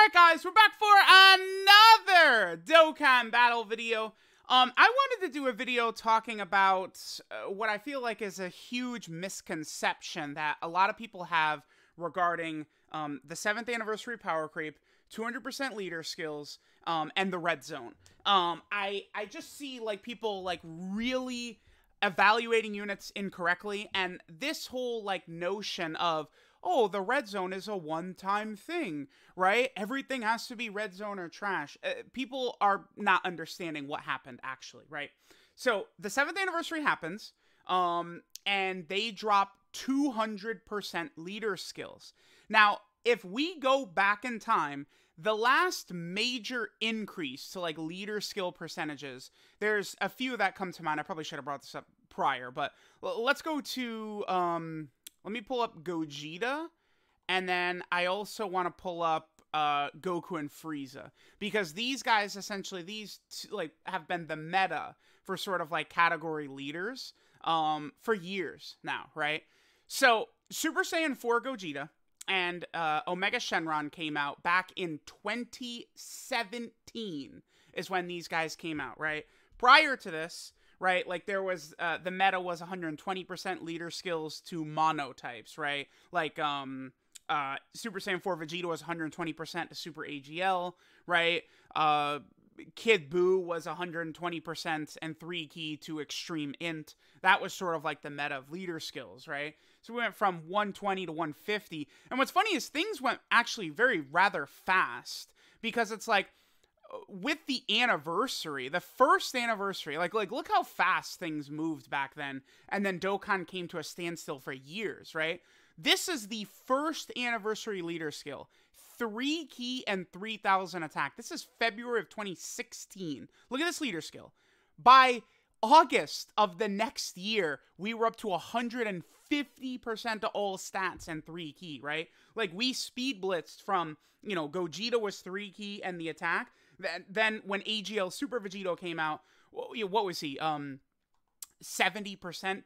Alright guys, we're back for another Dokkan battle video. I wanted to do a video talking about what I feel like is a huge misconception that a lot of people have regarding the 7th anniversary power creep, 200% leader skills, and the red zone. I just see like people like really evaluating units incorrectly, and this whole like notion of, oh, the red zone is a one-time thing, right? Everything has to be red zone or trash. People are not understanding what happened, actually, right? So, the 7th anniversary happens, and they drop 200% leader skills. Now, if we go back in time, the last major increase to, like, leader skill percentages, there's a few that come to mind. I probably should have brought this up prior, but let's go to, let me pull up Gogeta, and then I also want to pull up Goku and Frieza, because these guys, essentially, like, have been the meta for sort of, like, category leaders for years now, right? So, Super Saiyan 4 Gogeta and Omega Shenron came out back in 2017 is when these guys came out, right? Prior to this, right, like there was, the meta was 120% leader skills to mono types, right? Like, Super Saiyan 4 Vegeta was 120% to Super AGL, right? Kid Buu was 120% and 3 key to Extreme Int. That was sort of like the meta of leader skills, right? So we went from 120 to 150. And what's funny is things went actually rather fast, because it's like, with the anniversary, the first anniversary, like look how fast things moved back then, and then Dokkan came to a standstill for years, right? This is the first anniversary leader skill. 3 key and 3000 attack. This is February of 2016. Look at this leader skill. By August of the next year, we were up to 150% to all stats and 3 key, right? Like, we speed blitzed from, you know, Gogeta was 3 key and the attack. Then when AGL Super Vegito came out, what was he? 70%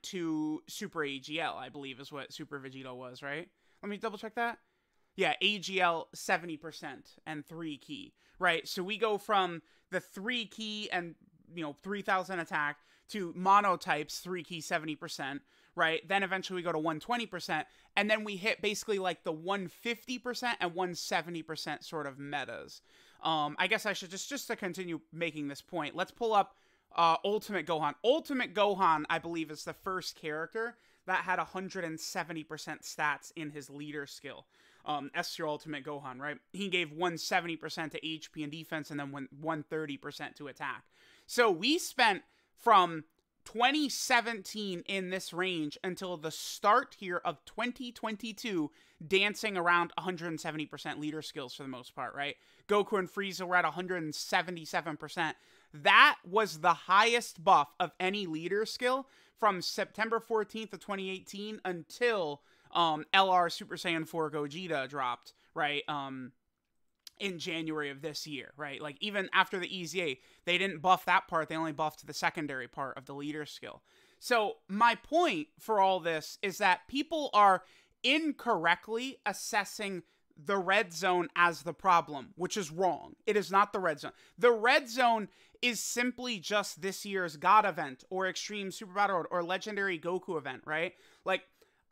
to Super AGL, I believe is what Super Vegito was, right? Let me double check that. Yeah, AGL 70% and 3 key, right? So we go from the 3 key and, you know, 3000 attack to monotypes 3 key 70%, right? Then eventually we go to 120%, and then we hit basically like the 150% and 170% sort of metas. I guess I should just to continue making this point, let's pull up Ultimate Gohan. Ultimate Gohan, I believe, is the first character that had 170% stats in his leader skill. S-Tier Ultimate Gohan, right? He gave 170% to HP and defense, and then 130% to attack. So we spent from 2017 in this range until the start here of 2022 dancing around 170% leader skills for the most part, right? Goku and Frieza were at 177%. That was the highest buff of any leader skill from September 14th of 2018 until LR Super Saiyan 4 Gogeta dropped, right? In January of this year, right? Like, even after the EZA, they didn't buff that part. They only buffed the secondary part of the leader skill. So my point for all this is that people are incorrectly assessing the red zone as the problem, which is wrong. It is not the red zone. The red zone is simply just this year's God event or Extreme Super Battle Road or Legendary Goku event, right? Like,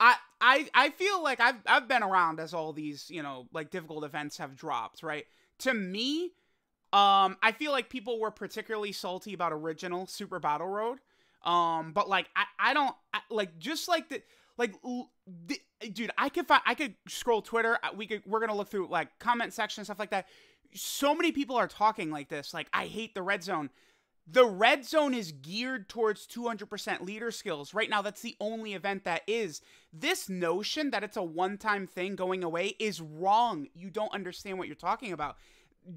I feel like I've been around as all these, you know, like, difficult events have dropped, right? To me, I feel like people were particularly salty about original Super Battle Road. But like, I don't, like, just like the, like, dude, I could scroll Twitter. We're gonna look through, like, comment section and stuff like that. So many people are talking like this, like, I hate the red zone. The red zone is geared towards 200% leader skills. Right now, that's the only event that is. This notion that it's a one-time thing going away is wrong. You don't understand what you're talking about.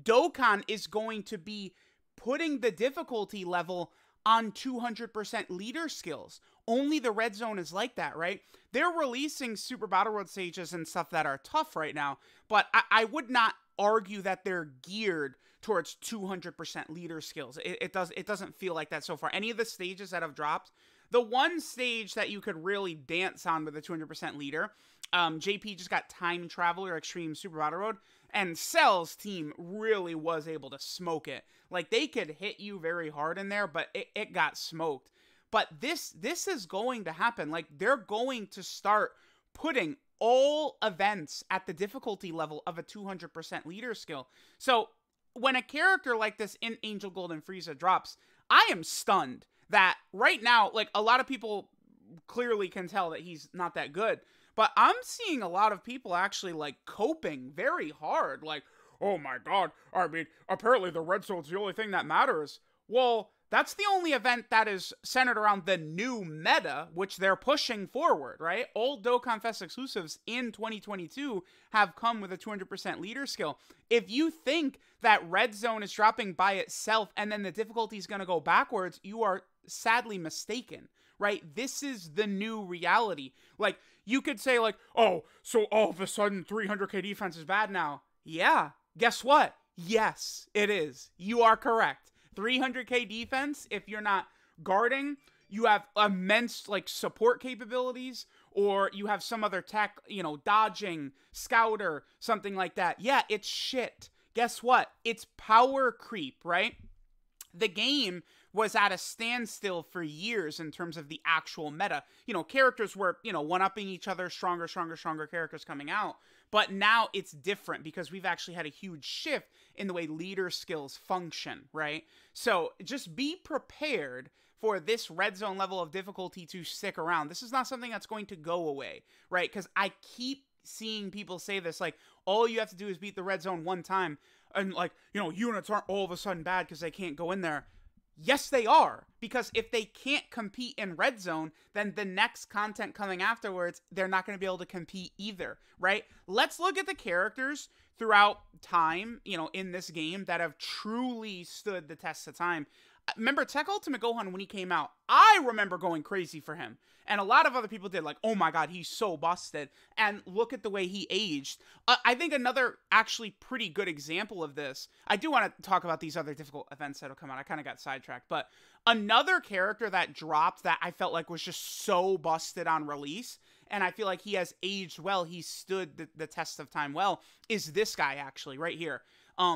Dokkan is going to be putting the difficulty level on 200% leader skills. Only the red zone is like that, right? They're releasing Super Battle Road stages and stuff that are tough right now, but I would not argue that they're geared towards 200% leader skills. It doesn't feel like that so far. Any of the stages that have dropped, the one stage that you could really dance on with a 200% leader JP just got Time Traveler Extreme Super Battle Road, and Cell's team really was able to smoke it. Like, they could hit you very hard in there, but it got smoked. But this is going to happen. Like, they're going to start putting all events at the difficulty level of a 200% leader skill. So when a character like this in Angel Gold and Frieza drops, I am stunned that right now, like, a lot of people clearly can tell that he's not that good. But I'm seeing a lot of people actually, like, coping very hard. Like, oh my god, I mean, apparently the Red Zone's the only thing that matters. Well, that's the only event that is centered around the new meta, which they're pushing forward, right? All Dokkan Fest exclusives in 2022 have come with a 200% leader skill. If you think that Red Zone is dropping by itself and then the difficulty is going to go backwards, you are sadly mistaken, right? This is the new reality. Like, you could say, like, oh, so all of a sudden 300k defense is bad now. Yeah, guess what? Yes, it is. You are correct. 300k defense, if you're not guarding, you have immense, like, support capabilities, or you have some other tech, you know, dodging, scouter, something like that. Yeah, it's shit. Guess what? It's power creep, right? The game was at a standstill for years in terms of the actual meta. You know, characters were, you know, one-upping each other, stronger characters coming out. But now it's different because we've actually had a huge shift in the way leader skills function, right? So just be prepared for this Red Zone level of difficulty to stick around. This is not something that's going to go away, right? Because I keep seeing people say this, like, all you have to do is beat the Red Zone one time, and, like, you know, units aren't all of a sudden bad because they can't go in there. Yes, they are, because if they can't compete in Red Zone, then the next content coming afterwards, they're not going to be able to compete either, right? Let's look at the characters throughout time, you know, in this game that have truly stood the test of time. Remember, Tech Ultimate Gohan, when he came out, I remember going crazy for him. And a lot of other people did, like, oh my god, he's so busted. And look at the way he aged. I think another actually pretty good example of this, I do want to talk about these other difficult events that will come out. I kind of got sidetracked. But another character that dropped that I felt like was just so busted on release, and I feel like he has aged well, he stood the test of time well, is this guy actually, right here.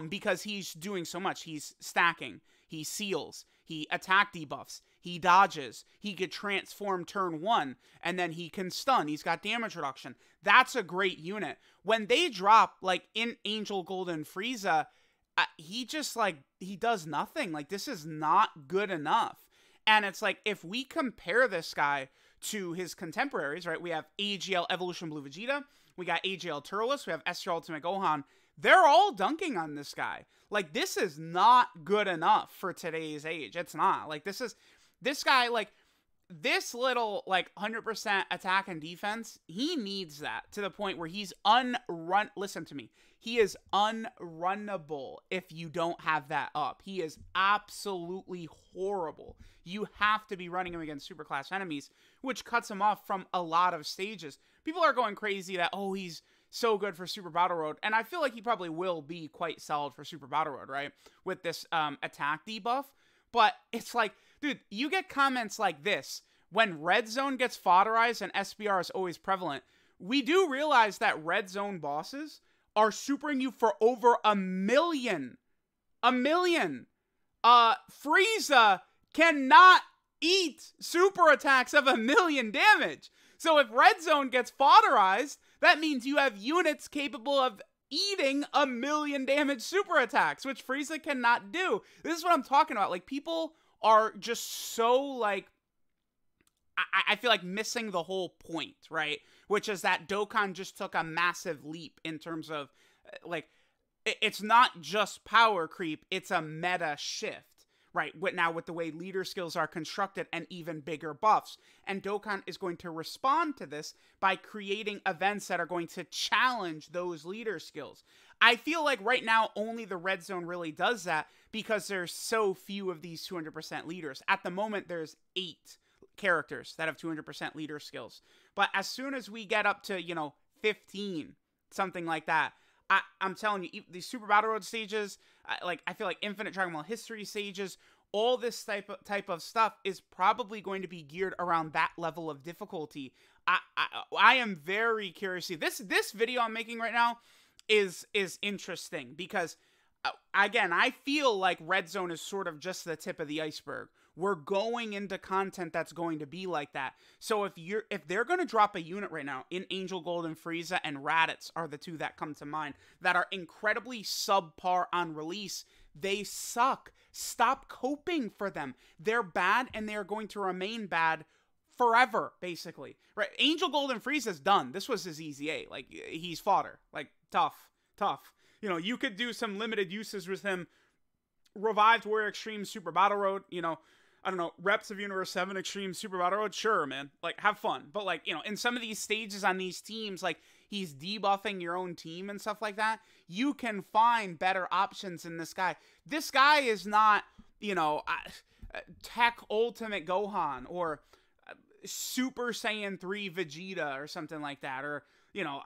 Because he's doing so much. He's stacking. He seals, he attack debuffs, he dodges, he could transform turn 1, and then he can stun, he's got damage reduction. That's a great unit. When they drop, like, in Angel Gold and Frieza, he just, like, he does nothing. Like, this is not good enough. And it's like, if we compare this guy to his contemporaries, right, we have AGL Evolution Blue Vegeta, we got AGL Turles, we have SR Ultimate Gohan, they're all dunking on this guy. Like, this is not good enough for today's age. It's not. Like, this guy, like, this little, like, 100% attack and defense, he needs that to the point where he's listen to me, he is unrunnable if you don't have that up. He is absolutely horrible. You have to be running him against superclass enemies, which cuts him off from a lot of stages. People are going crazy that, oh, he's so good for Super Battle Road, and I feel like he probably will be quite solid for Super Battle Road, right, with this attack debuff, but it's like, dude, you get comments like this, when Red Zone gets fodderized and SBR is always prevalent, we do realize that Red Zone bosses are supering you for over 1 million. 1 million. Frieza cannot eat super attacks of 1 million damage. So if Red Zone gets fodderized, that means you have units capable of eating 1 million damage super attacks, which Frieza cannot do. This is what I'm talking about. Like, people are just so, like, I feel like missing the whole point, right? Which is that Dokkan just took a massive leap in terms of, like, it's not just power creep, it's a meta shift. Right, now with the way leader skills are constructed and even bigger buffs. And Dokkan is going to respond to this by creating events that are going to challenge those leader skills. I feel like right now only the Red Zone really does that because there's so few of these 200% leaders. At the moment, there's 8 characters that have 200% leader skills. But as soon as we get up to, you know, 15, something like that, I'm telling you, these Super Battle Road stages, like, I feel like Infinite Dragon Ball History stages, all this type of stuff is probably going to be geared around that level of difficulty. I am very curious. This video I'm making right now is interesting because again, I feel like Red Zone is sort of just the tip of the iceberg. We're going into content that's going to be like that. So if they're going to drop a unit right now in Angel Gold and Frieza, and Raditz are the two that come to mind that are incredibly subpar on release, they suck. Stop coping for them. They're bad, and they're going to remain bad forever, basically. Right? Angel Gold and Frieza's done. This was his easy A. Like, he's fodder. Like, tough. You know, you could do some limited uses with him. Revived Warrior Extreme Super Battle Road, you know, I don't know, Reps of Universe 7 Extreme Super Battle Road, sure, man. Like, have fun. But, like, you know, in some of these stages on these teams, like, he's debuffing your own team and stuff like that. You can find better options in this guy. This guy is not, you know, Tech Ultimate Gohan or Super Saiyan 3 Vegeta or something like that. Or, you know,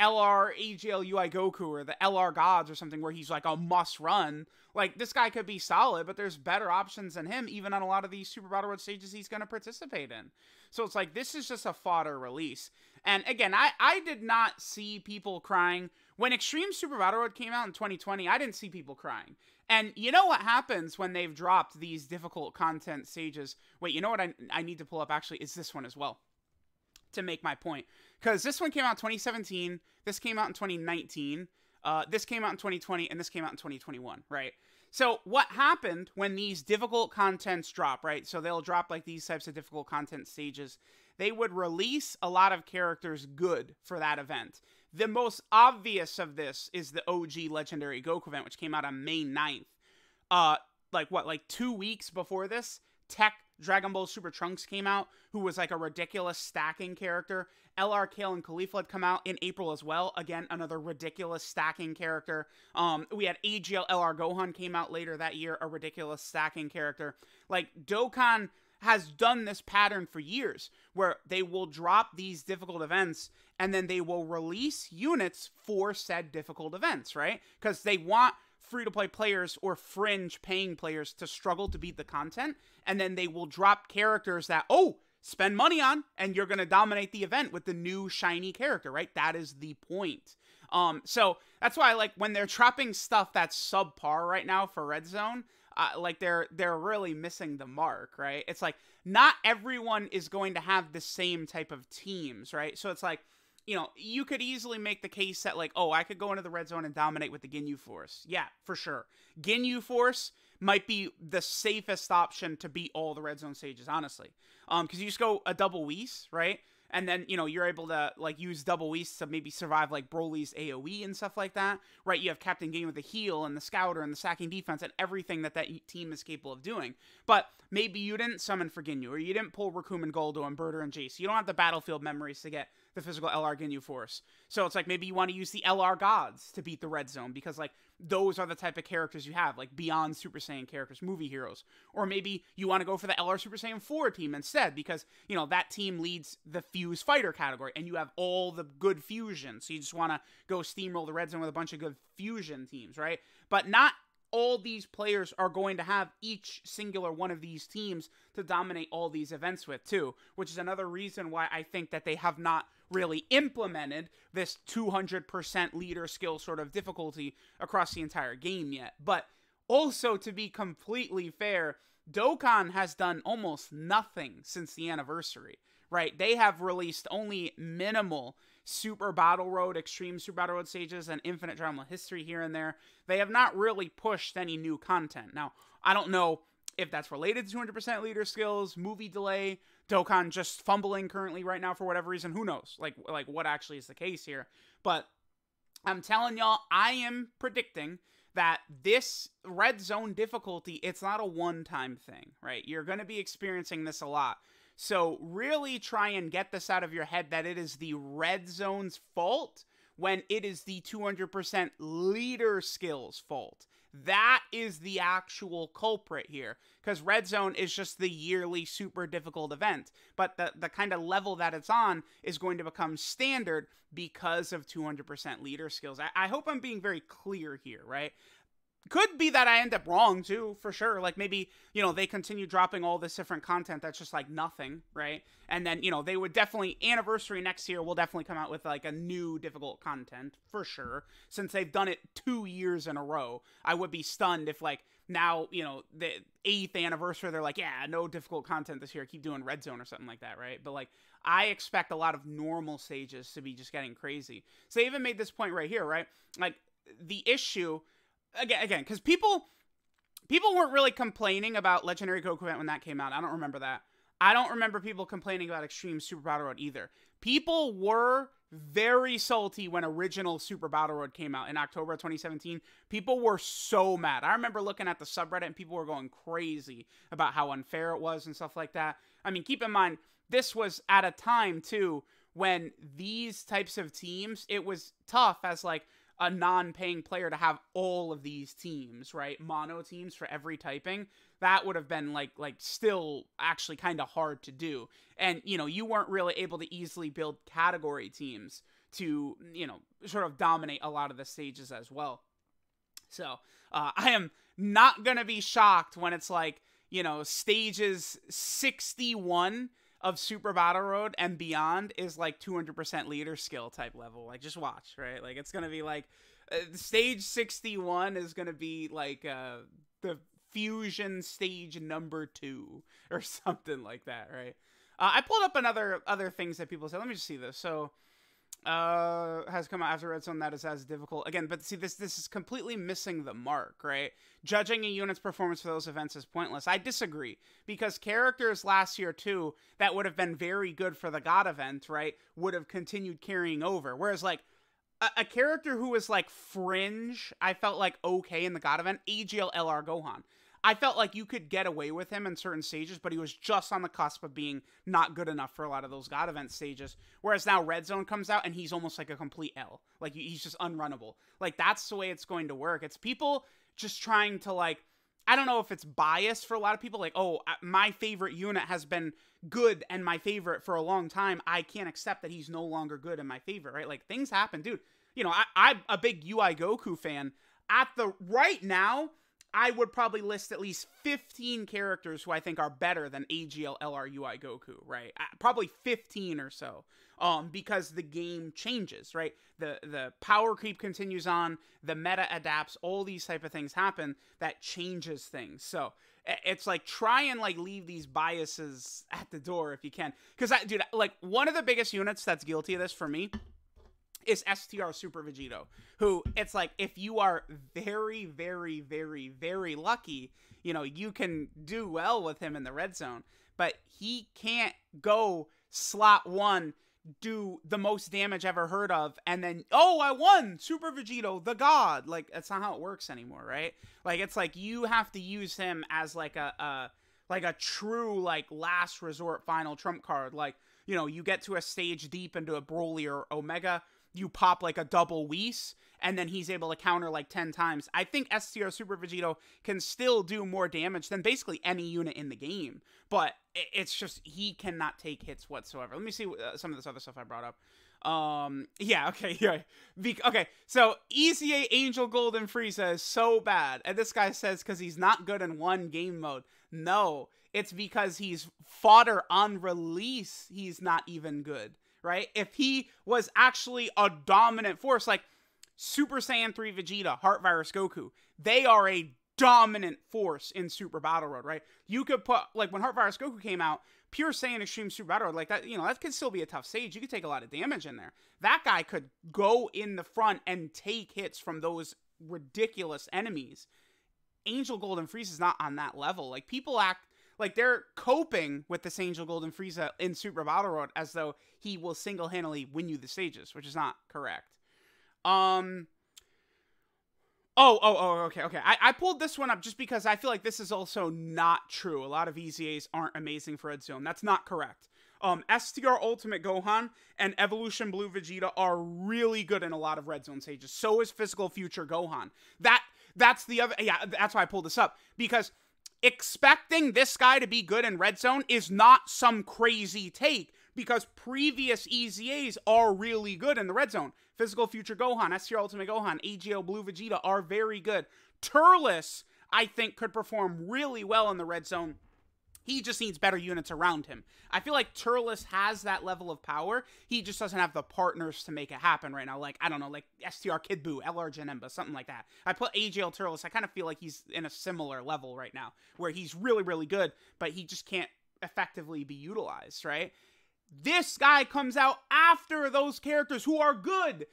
LR AGL UI Goku or the LR Gods or something where he's like a must run. Like, this guy could be solid, but there's better options than him, even on a lot of these Super Battle Road stages he's going to participate in. So it's like, this is just a fodder release. And again, I did not see people crying. When Extreme Super Battle Road came out in 2020, I didn't see people crying. And you know what happens when they've dropped these difficult content stages? Wait, you know what I need to pull up actually is this one as well to make my point. Because this one came out in 2017, this came out in 2019, this came out in 2020, and this came out in 2021, right? So what happened when these difficult contents drop, right? So they'll drop like these types of difficult content stages. They would release a lot of characters good for that event. The most obvious of this is the OG Legendary Goku event, which came out on May 9th. Like 2 weeks before this, Tech Dragon Ball Super Trunks came out, who was like a ridiculous stacking character. LR Kale and Khalifa had come out in April as well. Again, another ridiculous stacking character. We had AGL LR Gohan came out later that year, a ridiculous stacking character. Like, Dokkan has done this pattern for years, where they will drop these difficult events, and then they will release units for said difficult events, right? Because they want free-to-play players or fringe paying players to struggle to beat the content, and then they will drop characters that, spend money on, and you're going to dominate the event with the new shiny character, right? That is the point. So that's why, like, when they're dropping stuff that's subpar right now for Red Zone, like, they're really missing the mark, right? It's like, not everyone is going to have the same type of teams, right? So it's like, you know, you could easily make the case that, like, I could go into the Red Zone and dominate with the Ginyu Force. Yeah, for sure. Ginyu Force might be the safest option to beat all the Red Zone stages, honestly. Because you just go a double Whis, right? And then, you know, you're able to, like, use double Whis to maybe survive, like, Broly's AoE and stuff like that, right? You have Captain Game with the heal and the scouter and the stacking defense and everything that team is capable of doing. But maybe you didn't summon for Ginyu, or you didn't pull Raccoon and Goldo and Birder and Jace. You don't have the battlefield memories to get the physical LR Ginyu Force. So it's like, maybe you want to use the LR Gods to beat the Red Zone, because, like, those are the type of characters you have, like, beyond Super Saiyan characters, movie heroes. Or maybe you want to go for the LR Super Saiyan 4 team instead, because, you know, that team leads the Fuse Fighter category, and you have all the good fusions. So you just want to go steamroll the Red Zone with a bunch of good fusion teams, right? But not all these players are going to have each singular one of these teams to dominate all these events with, too, which is another reason why I think that they have not really implemented this 200% leader skill sort of difficulty across the entire game yet. But also, to be completely fair, Dokkan has done almost nothing since the anniversary, right? They have released only minimal Super Battle Road, Extreme Super Battle Road stages, and Infinite Drama History here and there. They have not really pushed any new content. Now, I don't know if that's related to 200% leader skills, movie delay, Dokkan just fumbling currently right now for whatever reason. Who knows? Like what actually is the case here? But I'm telling y'all, I am predicting that this Red Zone difficulty, it's not a one-time thing, right? You're going to be experiencing this a lot. So really try and get this out of your head that it is the Red Zone's fault when it is the 200% leader skills fault. That is the actual culprit here, because Red Zone is just the yearly super difficult event, but the kind of level that it's on is going to become standard because of 200% leader skills. I hope I'm being very clear here, right? Could be that I end up wrong too, for sure. Like maybe, they continue dropping all this different content that's just like nothing, right? And then, they would definitely, anniversary next year will definitely come out with like a new difficult content, for sure. Since they've done it 2 years in a row, I would be stunned if like now, the 8th anniversary, they're like, yeah, no difficult content this year, keep doing Red Zone or something like that, right? But like, I expect a lot of normal stages to be just getting crazy. So they even made this point right here, right? Like, the issue... Again, because people weren't really complaining about Legendary Goku event when that came out. I don't remember that. I don't remember people complaining about Extreme Super Battle Road either. People were very salty when original Super Battle Road came out in October of 2017. People were so mad. I remember looking at the subreddit and people were going crazy about how unfair it was and stuff like that. I mean, keep in mind, this was at a time, too, when these types of teams, it was tough as, like, a non-paying player to have all of these teams, right? Mono teams for every typing. That would have been like still actually kind of hard to do. And, you weren't really able to easily build category teams to, sort of dominate a lot of the stages as well. So, I am not going to be shocked when it's like, stages 61 of Super Battle Road and beyond is like 200% leader skill type level. Like, just watch, right? Like, it's going to be like, stage 61 is going to be like the fusion stage number 2 or something like that, right? I pulled up other things that people said. Let me just see this. So, has come out after Red Zone that is as difficult. Again, but see, this is completely missing the mark, right? Judging a unit's performance for those events is pointless. I disagree, because characters last year, too, that would have been very good for the God event, right, would have continued carrying over. Whereas, like, a character who was, like, fringe, I felt like okay in the God event, AGL LR Gohan. I felt like you could get away with him in certain stages, but he was just on the cusp of being not good enough for a lot of those God event stages. Whereas now Red Zone comes out and he's almost like a complete L. Like, he's just unrunnable. Like, that's the way it's going to work. It's people just trying to, like, I don't know if it's biased for a lot of people. Like, oh, my favorite unit has been good and my favorite for a long time. I can't accept that he's no longer good and my favorite, right? Like, things happen, dude. I'm a big UI Goku fan. Right now, I would probably list at least 15 characters who I think are better than AGL LR UI Goku, right? Probably 15 or so. Because the game changes, right? The power creep continues on, the meta adapts, all these type of things happen that changes things. So it's like, try and like leave these biases at the door if you can. Because dude, like, one of the biggest units that's guilty of this for me is STR Super Vegito, who, it's like, if you are very, very, very, very lucky, you can do well with him in the Red Zone, but he can't go slot 1, do the most damage ever heard of, and then, oh, I won! Super Vegito, the god! Like, that's not how it works anymore, right? Like, it's like, you have to use him as, like, a true, like, last resort final trump card. Like, you get to a stage deep into a Broly or Omega, you pop like a double Whis, and then he's able to counter like 10 times. I think STR Super Vegito can still do more damage than basically any unit in the game, but it's just, he cannot take hits whatsoever. Let me see some of this other stuff I brought up. Yeah, okay, yeah. Okay, so ECA Angel Golden Frieza is so bad, and this guy says because he's not good in one game mode. No, it's because he's fodder on release, he's not even good. Right? If he was actually a dominant force, like Super Saiyan 3 Vegeta, Heart Virus Goku, they are a dominant force in Super Battle Road, right? You could put, like, when Heart Virus Goku came out, Pure Saiyan Extreme Super Battle Road, like that, that could still be a tough stage. You could take a lot of damage in there. That guy could go in the front and take hits from those ridiculous enemies. Angel Golden Frieza is not on that level. Like, people act like they're coping with this Angel Golden Frieza in Super Battle Road as though he will single-handedly win you the stages, which is not correct. Okay. I pulled this one up just because I feel like this is also not true. A lot of EZAs aren't amazing for Red Zone. That's not correct. STR Ultimate Gohan and Evolution Blue Vegeta are really good in a lot of Red Zone stages. So is Physical Future Gohan. That's the other, yeah, that's why I pulled this up, because expecting this guy to be good in Red Zone is not some crazy take, because previous EZAs are really good in the red zone. Physical Future Gohan, STR Ultimate Gohan, AGL Blue Vegeta are very good. Turles, I think, could perform really well in the red zone. He just needs better units around him. I feel like Turles has that level of power. He just doesn't have the partners to make it happen right now. Like, I don't know, like STR Kid Buu, LR Janemba, something like that. I put AGL Turles. I kind of feel like he's in a similar level right now, where he's really, really good, but he just can't effectively be utilized, right? This guy comes out after those characters who are good.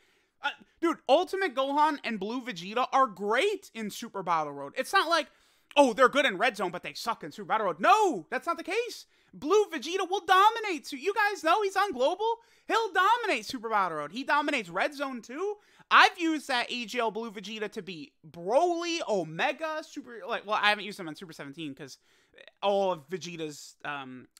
Dude, Ultimate Gohan and Blue Vegeta are great in Super Battle Road. It's not like, oh, they're good in Red Zone, but they suck in Super Battle Road. No, that's not the case. Blue Vegeta will dominate. So you guys know he's on Global. He'll dominate Super Battle Road. He dominates Red Zone too. I've used that AGL Blue Vegeta to be Broly, Omega, Super... Well, I haven't used him on Super 17 because all of Vegeta's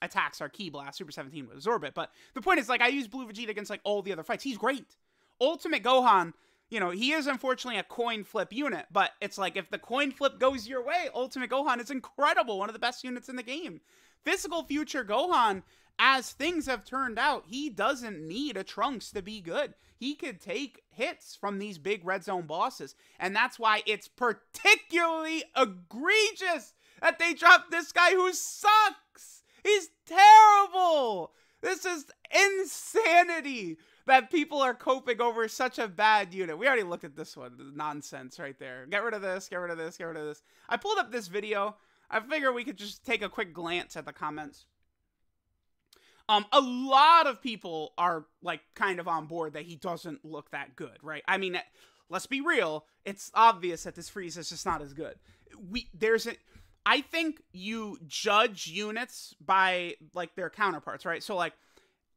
attacks are Ki Blast. Super 17 would absorb it. But the point is, like, I use Blue Vegeta against, like, all the other fights. He's great. Ultimate Gohan... You know, he is unfortunately a coin flip unit, but it's like if the coin flip goes your way, Ultimate Gohan is incredible, one of the best units in the game. Physical Future Gohan, as things have turned out, he doesn't need a Trunks to be good. He could take hits from these big red zone bosses, and that's why it's particularly egregious that they dropped this guy who sucks. He's terrible. This is insanity that people are coping over such a bad unit. We already looked at this one. The nonsense right there. Get rid of this, get rid of this, get rid of this. I pulled up this video. I figure we could just take a quick glance at the comments. A lot of people are, like, kind of on board that he doesn't look that good, right? I mean, let's be real. It's obvious that this Frieza is just not as good. I think you judge units by, like, their counterparts, right? So, like,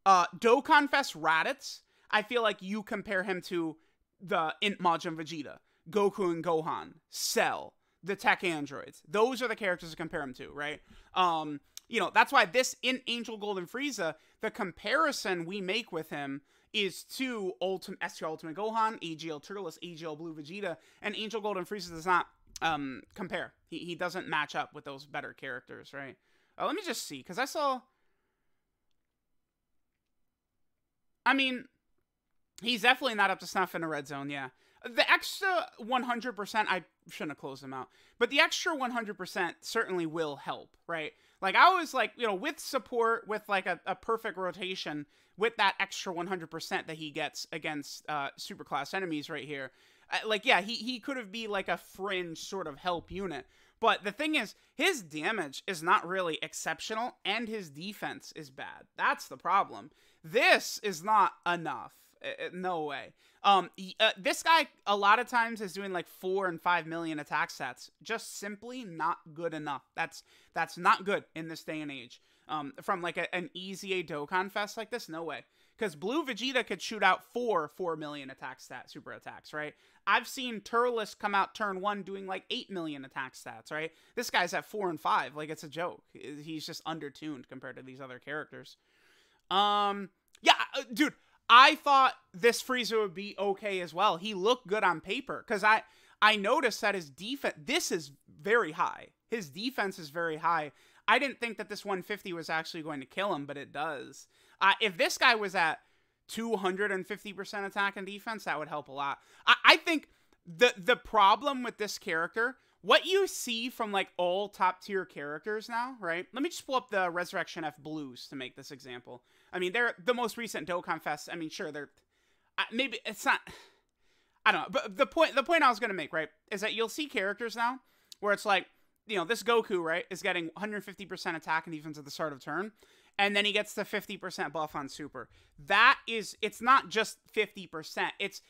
Dokkan Fest Raditz, I feel like you compare him to the Int Majin Vegeta, Goku and Gohan, Cell, the tech androids. Those are the characters to compare him to, right? You know, that's why this in Angel Golden Frieza, the comparison we make with him is to STR Ultimate Gohan, AGL Turles, AGL Blue Vegeta, and Angel Golden Frieza does not compare. He doesn't match up with those better characters, right? Let me just see, because I saw... I mean, he's definitely not up to snuff in a red zone, yeah. The extra 100%, I shouldn't have closed him out. But the extra 100% certainly will help, right? Like, I was like, you know, with support, with like a perfect rotation, with that extra 100% that he gets against superclass enemies right here. Like, yeah, he could have been like a fringe sort of help unit. But the thing is, his damage is not really exceptional, and his defense is bad. That's the problem. This is not enough. No way. This guy, a lot of times, is doing like 4 and 5 million attack stats. Just simply not good enough. That's not good in this day and age. From like an EZA Dokkan Fest like this, no way. Because Blue Vegeta could shoot out 4 million attack stat super attacks, right? I've seen Turles come out turn 1 doing like 8 million attack stats, right? This guy's at 4 and 5. Like, it's a joke. He's just undertuned compared to these other characters. Yeah, dude, I thought this Frieza would be okay as well. He looked good on paper, because I noticed that his defense, this is very high. His defense is very high. I didn't think that this 150 was actually going to kill him, but it does. If this guy was at 250% attack and defense, that would help a lot. I think the problem with this character, what you see from like all top tier characters now, right? Let me just pull up the Resurrection F Blues to make this example. I mean, they're the most recent Dokkan Fest. I mean, sure, they're maybe it's not. I don't know, but the point I was gonna make, right, is that you'll see characters now where it's like, you know, this Goku, right, is getting 150% attack and defense at the start of turn, and then he gets the 50% buff on super. That is, it's not just 50%. It's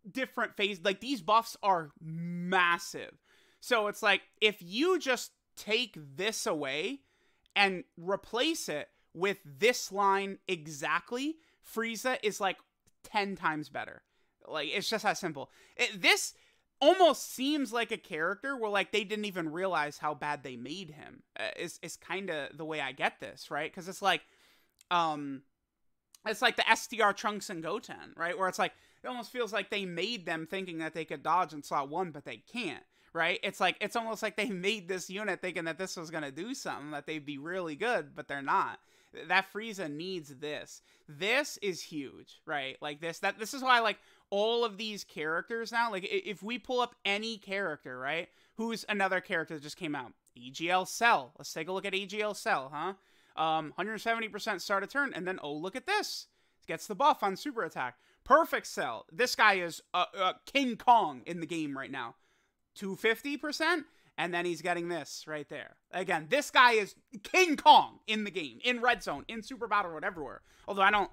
different phase. Like, these buffs are massive. So it's like, if you just take this away and replace it with this line exactly, Frieza is like 10 times better. Like, it's just that simple. This almost seems like a character where, like, they didn't even realize how bad they made him. Is kind of the way I get this, right? Because it's like the STR Trunks and Goten, right? Where it's like, it almost feels like they made them thinking that they could dodge in slot 1, but they can't, right? It's like, it's almost like they made this unit thinking that this was going to do something, that they'd be really good, but they're not. that Frieza needs this. This is huge, right? Like this is why, like, all of these characters now, like, if we pull up any character, right? Who's another character that just came out? AGL Cell. Let's take a look at AGL Cell, huh? 170% start a turn, and then, oh, look at this. Gets the buff on super attack. Perfect Cell. This guy is King Kong in the game right now. 250%, and then he's getting this right there. Again, this guy is King Kong in the game, in Red Zone, in Super Battle Road, everywhere. Although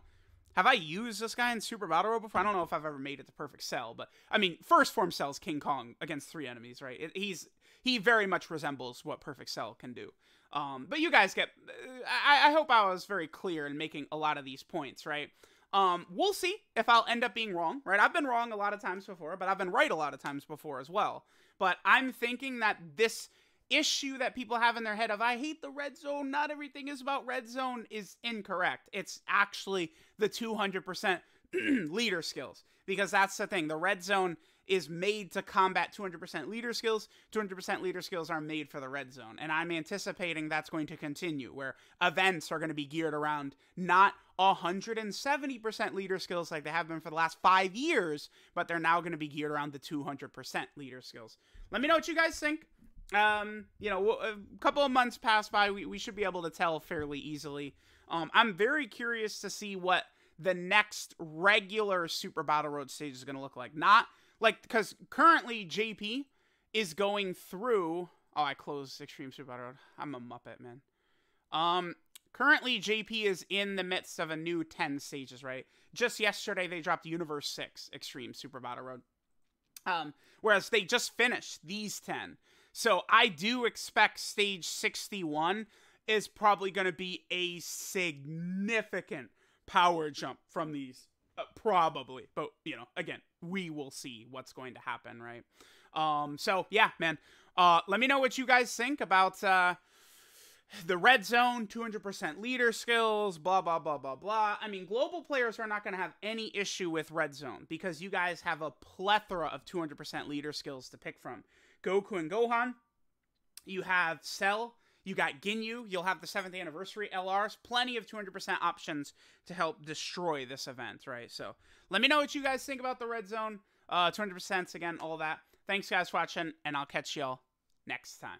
have I used this guy in Super Battle Road before? I don't know if I've ever made it to Perfect Cell, but, I mean, first form Cell's King Kong against 3 enemies, right? He very much resembles what Perfect Cell can do. But you guys get, I hope I was very clear in making a lot of these points, right? We'll see if I'll end up being wrong, right? I've been wrong a lot of times before, but I've been right a lot of times before as well. But I'm thinking that this issue that people have in their head of, I hate the Red Zone, not everything is about Red Zone, is incorrect. It's actually the 200% leader skills, because that's the thing. The Red Zone is made to combat 200% leader skills. 200% leader skills are made for the Red Zone, and I'm anticipating that's going to continue, where events are going to be geared around not 170% leader skills like they have been for the last 5 years, but they're now going to be geared around the 200% leader skills. Let me know what you guys think. You know, a couple of months pass by, we should be able to tell fairly easily. I'm very curious to see what the next regular Super Battle Road stage is going to look like. Not like, because currently JP is going through, oh, I closed Extreme Super Battle Road. I'm a Muppet, man. Currently JP is in the midst of a new 10 stages, right? Just yesterday they dropped Universe 6 Extreme Super Battle Road. Whereas they just finished these 10. So I do expect stage 61 is probably going to be a significant power jump from these. Probably. But, you know, again, we will see what's going to happen, right? So, yeah, man. Let me know what you guys think about the Red Zone, 200% leader skills, blah, blah, blah, blah, blah. I mean, global players are not going to have any issue with Red Zone because you guys have a plethora of 200% leader skills to pick from. Goku and Gohan, you have Cell, you got Ginyu, you'll have the 7th anniversary LRs, plenty of 200% options to help destroy this event, right? So let me know what you guys think about the Red Zone, 200%, again, all that. Thanks guys for watching, and I'll catch y'all next time.